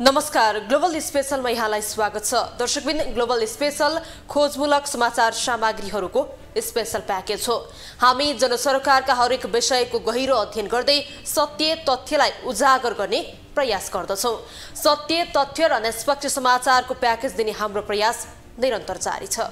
नमस्कार, ग्लोबल स्पेशलमा यहाँलाई स्वागत छ। दर्शकबिन, ग्लोबल स्पेशल खोजमूलक समाचार सामग्रीहरूको स्पेशल प्याकेज हो। हामी जनसरकारका हरेक विषयको गहिरो अध्ययन गर्दै सत्य तथ्यलाई उजागर गर्ने प्रयास गर्दछौँ। सत्य तथ्य र निष्पक्ष समाचारको प्याकेज दिने हाम्रो प्रयास निरन्तर जारी छ।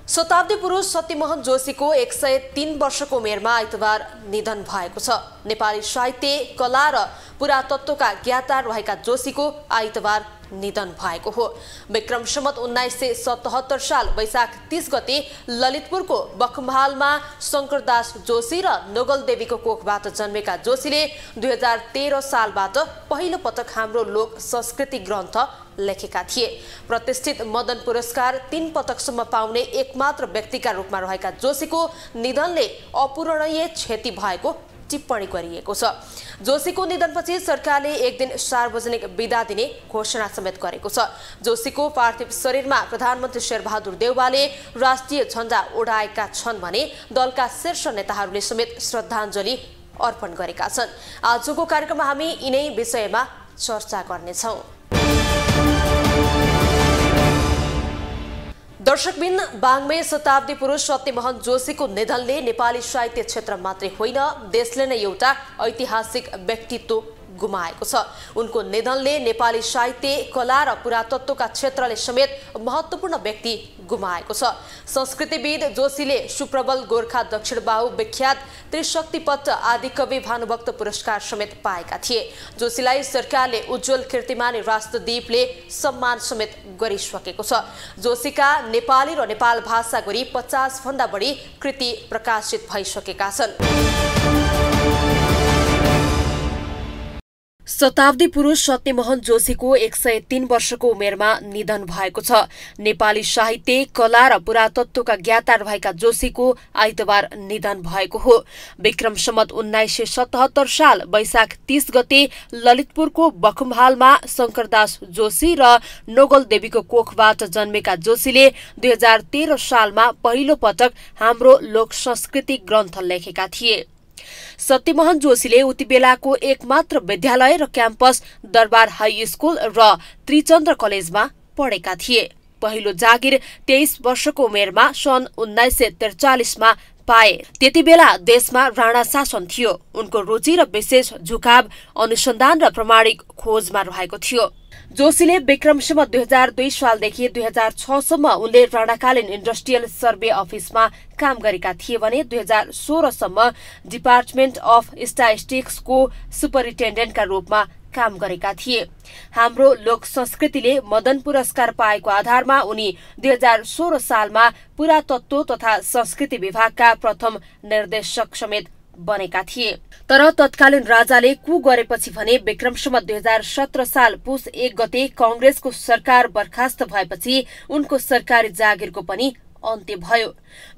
शताब्दी पुरुष सत्यमोहन जोशीको 103 वर्षको उमेरमा आइतबार निधन भएको छ। नेपाली साहित्य, कला र पुरातत्वका ज्ञाता रहेका जोशीको आइतबार निधन भएको हो। विक्रम सम्वत 1977 साल वैशाख 30 गते ललितपुरको बखमहालमा शंकरदास जोशी र नोगलदेवीको कोखबाट जन्मेका जोशीले 2013 सालबाट पहिलो पटक हाम्रो लोक संस्कृति ग्रन्थ लेखेका थिए। प्रतिष्ठित मदन पुरस्कार 3 पटकसम्म पाउने एकमात्र व्यक्तिका रूपमा रहेका जोशीको निधनले अपूरणीय क्षति भएको टिप्पणी गरिएको छ। जोशीको निधनपछि सरकारले एक दिन सार्वजनिक बिदा दिने घोषणा समेत गरेको छ। जोशीको पार्थिव शरीरमा प्रधानमन्त्री शेरबहादुर देउवाले राष्ट्रिय झण्डा उडाएका छन् भने दलका शीर्ष नेताहरूले समेत श्रद्धाञ्जली अर्पण गरेका छन्। आजको कार्यक्रममा हामी यिनै विषयमा चर्चा गर्नेछौँ। दर्शकबिन, बाङ्मे शताब्दी पुरुष सत्यमोहन जोशीको निधनले नेपाली साहित्य क्षेत्र मात्रै होइन, देशले नै एउटा ऐतिहासिक व्यक्तित्व गुमाएको छ। उनको निधनले नेपाली साहित्य, कला र पुरातत्वका क्षेत्रले समेत महत्त्वपूर्ण व्यक्ति गुमाएको छ। संस्कृतिविद जोशीले सुप्रबल गोर्खा दक्षिणबाहु विख्यात त्रिशक्तिपथ आदिकवि भानुभक्त पुरस्कार समेत पाएका थिए। जोशीलाई सरकारले उज्जवल कीर्तिमानी राष्ट्रदीपले सम्मान समेत गरिसकेको छ। जोशीका नेपाली र नेपाल भाषा गरी 50 भन्दा बढी कृति प्रकाशित भइसकेका छन्। शताब्दी पुरुष सत्यमोहन जोशीको 103 वर्षको उमेरमा निधन भएको छ। नेपाली साहित्य, कला र पुरातत्वका ज्ञाता रहेका जोशीको आइतबार निधन भएको हो। विक्रम सम्वत 1977 साल वैशाख 30 गते ललितपुरको बखमहालमा शंकरदास जोशी र नोगलदेवीको कोखबाट जन्मेका जोशीले 2013 सालमा पहिलो पटक हाम्रो लोक संस्कृति ग्रन्थ लेखेका थिए। सत्यमोहन जोशीले उति बेलाको एकमात्र विद्यालय र क्याम्पस दरबार हाई स्कुल र त्रिचन्द्र कलेजमा पढेका थिए। पहिलो जागिर 23 वर्षको उमेरमा सन् 1943 मा पाए। त्यति बेला देशमा राणा शासन थियो। उनको रुचि र विशेष झुकाव अनुसन्धान र प्रामाणिक खोजमा रहेको थियो। जोशीले विक्रम सम्वत 2002 सालदेखि 2006 सम्म उनले राणाकालीन इन्डस्ट्रियल सर्वे अफिसमा काम गरेका थिए भने 2016 सम्म डिपार्टमेन्ट अफ स्ट्याटिस्टिक्सको सुपरिन्टेन्डेन्टका रूपमा काम गरेका थिए। हाम्रो लोक संस्कृतिले मदन पुरस्कार पाएको आधारमा उनी 2016 सालमा पुरातत्व तथा संस्कृति विभागका प्रथम निर्देशक समेत बनेका थिए। तर तत्कालीन राजाले कु गरेपछि भने विक्रम सम्वत 2017 साल पुस 1 गते कांग्रेसको सरकार बर्खास्त भएपछि उनको सरकारी जागिरको पनि अन्त्य भयो।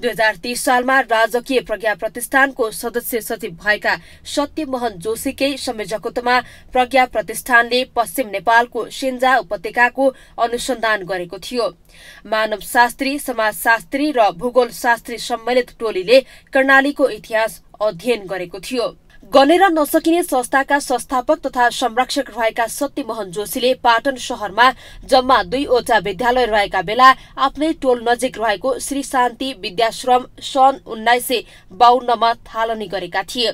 2030 सालमा राजकीय प्रज्ञा प्रतिष्ठानको सदस्य सचिव भएका सत्यमोहन जोशीकै संयोजकत्वमा प्रज्ञा प्रतिष्ठानले पश्चिम नेपालको सेन्जा उपत्यकाको अनुसन्धान गरेको थियो। मानवशास्त्री, समाजशास्त्री र भूगोल शास्त्री सम्मिलित टोलीले कर्णालीको इतिहास अध्ययन गरेको थियो। गनेर नसकिने संस्थाका संस्थापक तथा संरक्षक रहेका सत्यमोहन जोशीले पाटन शहरमा जम्मा 2वटा विद्यालय रहेका बेला आफ्नै टोल नजिक रहेको श्री शान्ति विद्याश्रम सन् 1952 मा थालनी गरेका थिए।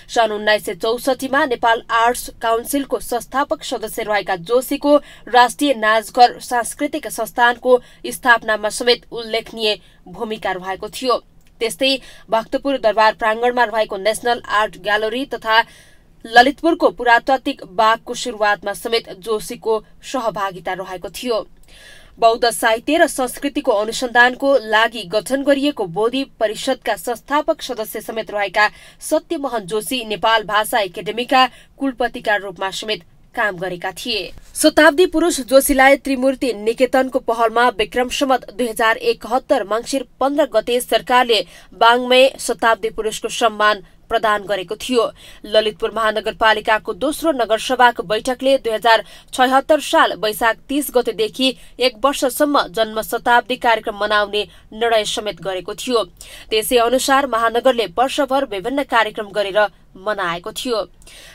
सन् 1964 मा नेपाल आर्ट्स काउन्सिलको संस्थापक सदस्य रहेका जोशीको राष्ट्रिय नाचघर सांस्कृतिक संस्थानको स्थापनामा समेत उल्लेखनीय भूमिका रहेको थियो। त्यस्तै भक्तपुर दरबार प्राङ्गणमा रहेको नेशनल आर्ट ग्यालरी तथा ललितपुरको पुरातात्विक बागको सुरुवातमा समेत जोशीको सहभागिता रहेको थियो। बौद्ध साहित्य र संस्कृतिको अनुसन्धानको लागि गठन गरिएको बोधि परिषदका संस्थापक सदस्य समेत रहेका सत्यमोहन जोशी नेपाल भाषा एकाडेमीका कुलपतिका रूपमा समेत काम गरेका थिए। शताब्दी पुरुष जोशीलाई त्रिमूर्ति निकेतनको पहलमा विक्रम सम्वत 2071 मङ्सिर 15 गते सरकारले बाङ्मे शताब्दी पुरुषको सम्मान प्रदान गरेको थियो। ललितपुर महानगरपालिकाको दोस्रो नगरसभाको बैठकले 2076 साल वैशाख 30 गतेदेखि 1 वर्षसम्म जन्म शताब्दी कार्यक्रम मनाउने निर्णय समेत गरेको थियो। त्यसै अनुसार महानगरले वर्षभर विभिन्न कार्यक्रम गरेर मनाएको थियो।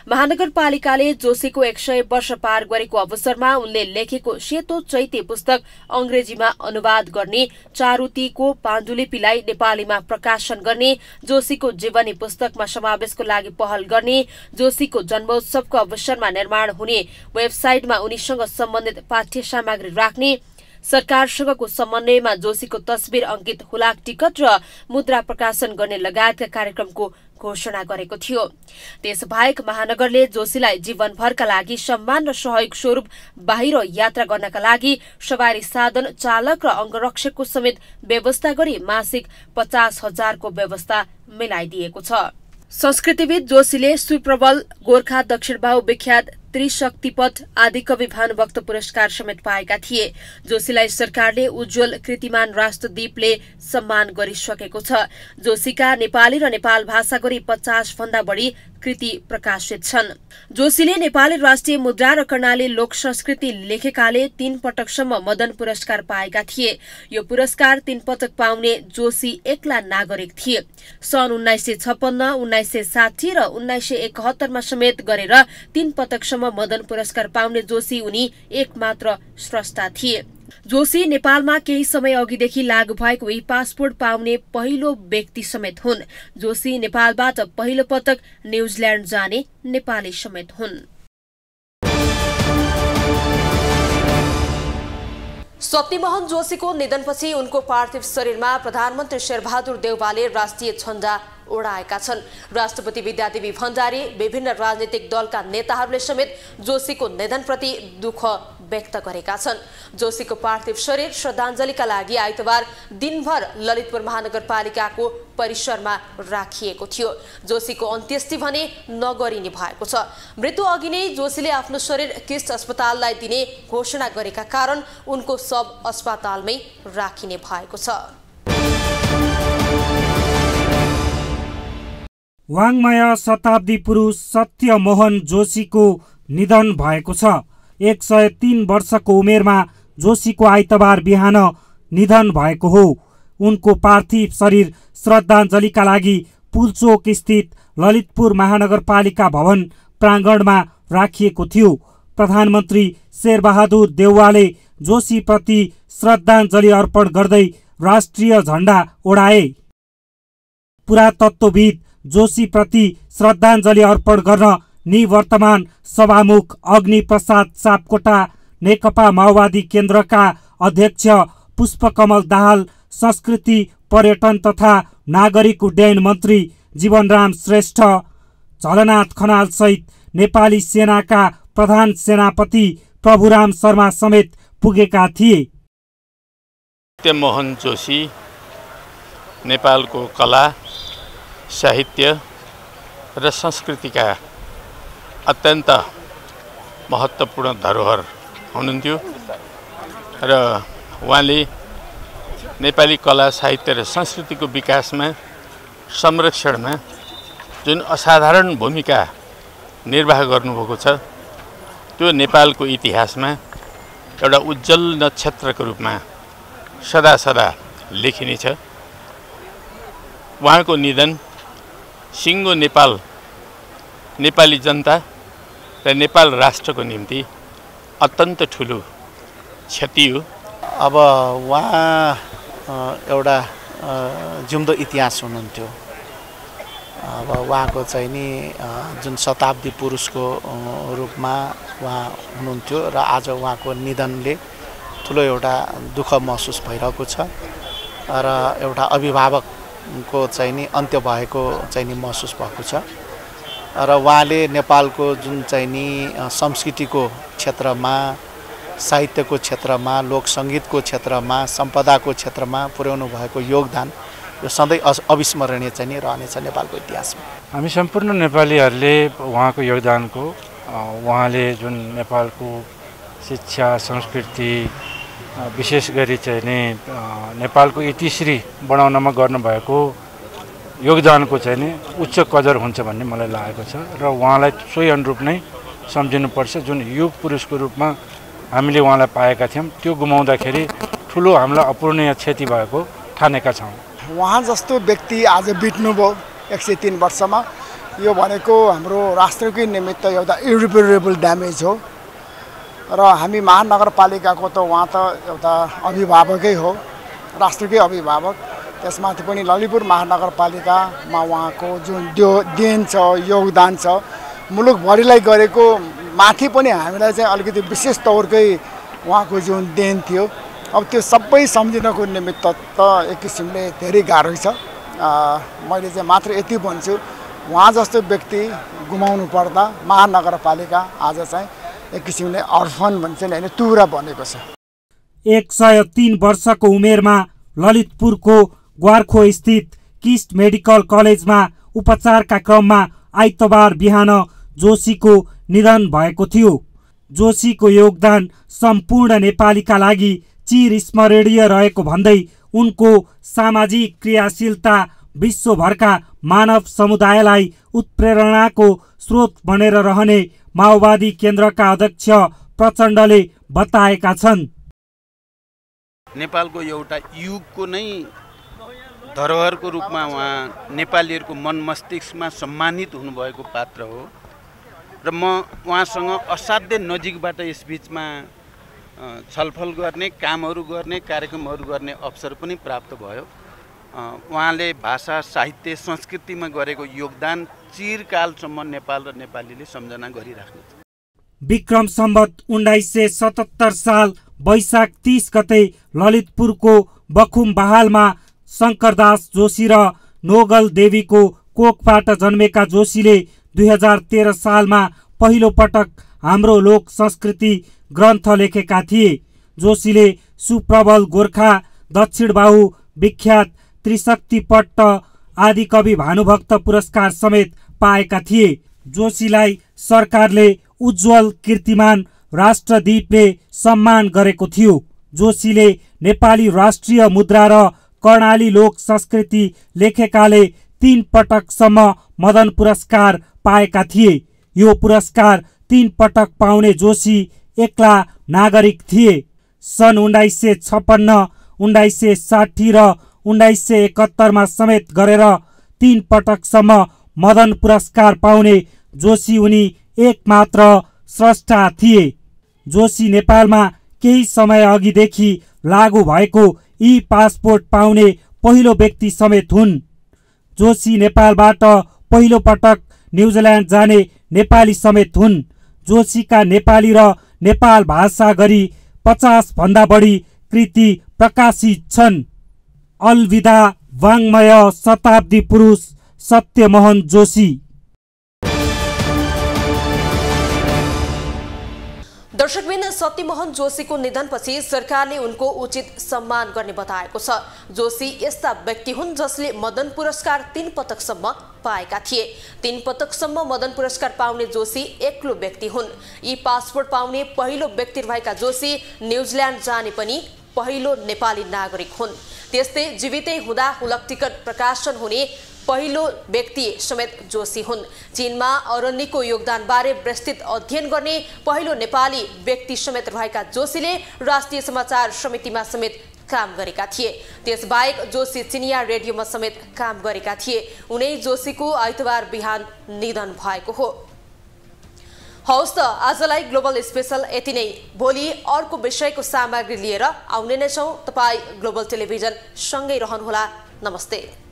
महानगरपालिकाले जोशीको 100 वर्ष पार गरेको अवसरमा उनले लेखेको सेतो चैते पुस्तक अंग्रेजीमा अनुवाद गर्ने, चारुतीको पाण्डुलिपिलाई नेपालीमा प्रकाशन गर्ने, जोशीको जीवनी पुस्तकमा समावेशको लागि पहल गर्ने, जोशीको जन्मोत्सवको अवसरमा निर्माण हुने वेबसाइटमा उनीसँग सम्बन्धित पाठ्य सामग्री राख्ने, सरकारसँगको समन्वयमा जोशीको तस्बिर अंकित हुलाक टिकट र मुद्रा प्रकाशन गर्ने लगायतका कार्यक्रमको घोषणा गरेको थियो। त्यसबाहेक महानगरले जोशीलाई जीवनभरका लागि सम्मान र सहयोग स्वरूप बाहिर यात्रा गर्नका लागि सवारी साधन चालक र अंगरक्षकको समेत व्यवस्था गरी मासिक 50,000 को व्यवस्था मिलाइदिएको छ। संस्कृतिविद जोशीले सुप्रबल गोर्खा दक्षिणबाहु विख्यात त्रिशक्तिपथ आदिकवि भानुभक्त पुरस्कार समेत पाएका थिए। जोशीलाई सरकारले उज्जवल कृतिमान राष्ट्रदीपले सम्मान गरिसकेको छ। जोशीका नेपाली र नेपाल भाषा गरी 50 भन्दा बढी कृति प्रकाशित छन्। जोशीले नेपाली राष्ट्रिय मुद्रा र कर्णाली लोक संस्कृति लेखेकाले 3 पटकसम्म मदन पुरस्कार पाएका थिए। यो पुरस्कार 3 पटक पाउने जोशी एक्ला नागरिक थिए। सन् 1956, 1960 र 1971 मा समेत गरेर 3 पटकसम्म मदन पुरस्कार पाउने जोशी उनी एकमात्र स्रष्टा थिए। जोशी नेपालमा केही समय अघिदेखि लागू भएको ई पासपोर्ट पाउने पहिलो व्यक्ति समेत हुन्। जोशी नेपालबाट पहिलो पटक न्युजिल्यान्ड जाने नेपाली समेत हुन्। स्वप्निमोहन जोशीको निधनपछि उनको पार्थिव शरीरमा प्रधानमन्त्री शेरबहादुर देउवाले राष्ट्रिय झण्डा उडाएका छन्। राष्ट्रपति विद्यादेवी भण्डारी, विभिन्न राजनीतिक दलका नेताहरूले समेत जोशीको निधनप्रति दुःख व्यक्त गरेका छन्। जोशीको पार्थिव शरीर श्रद्धाञ्जलीका लागि आइतबार दिनभर ललितपुर महानगरपालिकाको परिसरमा राखिएको थियो। जोशीको अन्त्येष्टि भने नगरिने भएको छ। मृत्यु अघि नै जोशीले आफ्नो शरीर किस्ट अस्पताललाई दिने घोषणा गरेका कारण उनको शव अस्पतालमै राखिने भएको छ। वाङ्मय शताब्दी पुरुष सत्यमोहन जोशीको निधन भएको छ। 103 वर्षको उमेरमा जोशीको आइतबार बिहान निधन भएको हो। उनको पार्थिव शरीर श्रद्धाञ्जलीका लागि पुल्चोक स्थित ललितपुर महानगरपालिका भवन प्राङ्गणमा राखिएको थियो। प्रधानमन्त्री शेरबहादुर देउवाले जोशीप्रति श्रद्धाञ्जली अर्पण गर्दै राष्ट्रिय झण्डा ओढाए। पुरातत्वविद जोशीप्रति श्रद्धाञ्जली अर्पण गर्न निवर्तमान सभामुख अग्निप्रसाद सापकोटा, नेकपा माओवादी केन्द्रका अध्यक्ष पुष्पकमल दाहाल, संस्कृति पर्यटन तथा नागरिक उड्डयन मन्त्री जीवनराम श्रेष्ठ, झलनाथ खनाल सहित नेपाली सेनाका प्रधान सेनापति प्रभुराम शर्मा समेत पुगेका थिए। सत्यमोहन जोशी नेपालको कला, साहित्य र संस्कृतिका अत्यन्त महत्त्वपूर्ण धरोहर हुनुहुन्थ्यो र उहाँले नेपाली कला, साहित्य र संस्कृतिको विकासमा, संरक्षणमा जुन असाधारण भूमिका निर्वाह गर्नुभएको छ त्यो नेपालको इतिहासमा एउटा उज्जवल नक्षत्रको रूपमा सदा सदा लेखिनेछ। उहाँको निधन सिङ्गो नेपाल, नेपाली जनता र नेपाल राष्ट्रको निम्ति अत्यन्त ठुलो क्षति हो। अब उहाँ एउटा जिउँदो इतिहास हुनुहुन्थ्यो। अब उहाँको चाहिँ नि जुन शताब्दी पुरुषको रूपमा उहाँ हुनुहुन्थ्यो र आज उहाँको निधनले ठुलो एउटा दुःख महसुस भइरहेको छ र एउटा अभिभावकको चाहिँ नि अन्त्य भएको चाहिँ नि महसुस भएको छ र उहाँले नेपालको जुन चाहिँ नि संस्कृतिको क्षेत्रमा, साहित्यको क्षेत्रमा, लोक सङ्गीतको क्षेत्रमा, सम्पदाको क्षेत्रमा पुर्याउनु भएको योगदान यो सधैँ अविस्मरणीय चाहिँ नि रहनेछ नेपालको इतिहासमा। हामी सम्पूर्ण नेपालीहरूले उहाँको योगदानको, उहाँले जुन नेपालको शिक्षा, संस्कृति, विशेष गरी चाहिँ नि नेपालको इतिश्री बनाउनमा गर्नुभएको योगदानको चाहिँ नि उच्च कदर हुन्छ भन्ने मलाई लागेको छ र उहाँलाई सोही अनुरूप नै सम्झिनुपर्छ। जुन युग पुरुषको रूपमा हामीले उहाँलाई पाएका थियौँ, त्यो गुमाउँदाखेरि ठुलो हामीलाई अपूर्णीय क्षति भएको ठानेका छौँ। उहाँ जस्तो व्यक्ति आज बित्नुभयो 103 वर्षमा यो भनेको हाम्रो राष्ट्रकै निमित्त एउटा इरिपेरेबल ड्यामेज हो र हामी महानगरपालिकाको त उहाँ त एउटा अभिभावकै हो, राष्ट्रकै अभिभावक। त्यसमाथि पनि ललितपुर महानगरपालिकामा उहाँको जुन देन छ, योगदान छ, मुलुकभरिलाई गरेको माथि पनि हामीलाई चाहिँ अलिकति विशेष तौरकै उहाँको जुन देन थियो, अब त्यो सबै सम्झिनको निमित्त त एक किसिमले धेरै गाह्रो छ। मैले चाहिँ मात्र यति भन्छु, उहाँ जस्तो व्यक्ति गुमाउनु पर्दा महानगरपालिका आज चाहिँ एक किसिमले अर्फन भन्छ नि हैन, तुरा बनेको छ। 103 वर्षको उमेरमा ललितपुरको ग्वारखो स्थित किस्ट मेडिकल कलेजमा उपचारका क्रममा आइतबार बिहान जोशीको निधन भएको थियो। जोशीको योगदान सम्पूर्ण नेपालीका लागि चिरस्मरणीय रहेको भन्दै उनको सामाजिक क्रियाशीलता विश्वभरका मानव समुदायलाई उत्प्रेरणाको स्रोत बनेर रहने माओवादी केन्द्रका अध्यक्ष प्रचण्डले बताएका छन्। नेपालको एउटा युगको नै धरोहरको रूपमा उहाँ नेपालीहरूको मन मस्तिष्कमा सम्मानित हुनुभएको पात्र हो र म उहाँसँग असाध्यै नजिकबाट यसबीचमा छलफल गर्ने, कामहरू गर्ने, कार्यक्रमहरू गर्ने अवसर पनि प्राप्त भयो। उहाँले भाषा, साहित्य, संस्कृतिमा गरेको योगदान चिरकालसम्म नेपाल र नेपालीले सम्झना गरिराख्नेछ। विक्रम सम्वत 1977 साल वैशाख 30 गते ललितपुरको बखुम बहालमा शङ्करदास जोशी र नोगल देवीको कोखबाट जन्मेका जोशीले 2013 सालमा पहिलो पटक हाम्रो लोक संस्कृति ग्रन्थ लेखेका थिए। जोशीले सुप्रबल गोर्खा, दक्षिण बाहु, विख्यात त्रिशक्ति पट्ट आदि कवि भानुभक्त पुरस्कार समेत पाएका थिए। जोशीलाई सरकारले उज्जवल कीर्तिमान राष्ट्रदीपले सम्मान गरेको थियो। जोशीले नेपाली राष्ट्रिय मुद्रा र कर्णाली लोक संस्कृति लेखेकाले 3 पटकसम्म मदन पुरस्कार पाएका थिए। यो पुरस्कार 3 पटक पाउने जोशी एक्ला नागरिक थिए। सन् 1956, 1960 र 1971 समेत गरेर 3 पटकसम्म मदन पुरस्कार पाउने जोशी उनी एकमात्र स्रष्टा थिए। जोशी नेपालमा केही समय अघिदेखि लागू भएको ई पासपोर्ट पाउने पहिलो व्यक्ति समेत हुन्। जोशी नेपालबाट पहिलो पटक न्युजिल्यान्ड जाने नेपाली समेत हुन्। जोशीका नेपाली र नेपाल भाषा गरी 50 भन्दा बढी कृति प्रकाशित छन्। अलविदा वाङ्मय शताब्दी पुरुष सत्यमोहन जोशी। दर्शकबिन, सत्यमोहन जोशीको निधनपछि सरकारले उनको उचित सम्मान गर्ने बताएको छ। जोशी यस्ता व्यक्ति हुन् जसले मदन पुरस्कार 3 पटकसम्म पाएका थिए। 3 पटकसम्म मदन पुरस्कार पाउने जोशी एक्लो व्यक्ति हुन्। यी पासपोर्ट पाउने पहिलो व्यक्ति भएका जोशी न्युजिल्यान्ड जाने पनि पहिलो नेपाली नागरिक हुन्। त्यस्तै जीवितै हुँदा हुलक टिकट प्रकाशन हुने पहिलो व्यक्ति समेत जोशी हुन्। चीनमा अरण्यको योगदानबारे विस्तृत अध्ययन गर्ने पहिलो नेपाली व्यक्ति समेत रहेका जोशीले राष्ट्रिय समाचार समितिमा समेत काम गरेका थिए। त्यसबाहेक जोशी चिनिया रेडियोमा समेत काम गरेका थिए। उनै जोशीको आइतबार बिहान निधन भएको हो। हौस् त, आजलाई ग्लोबल स्पेशल यति नै। भोलि अर्को विषयको सामग्री लिएर आउने नै छौँ। तपाईँ ग्लोबल टेलिभिजन सँगै रहनुहोला। नमस्ते।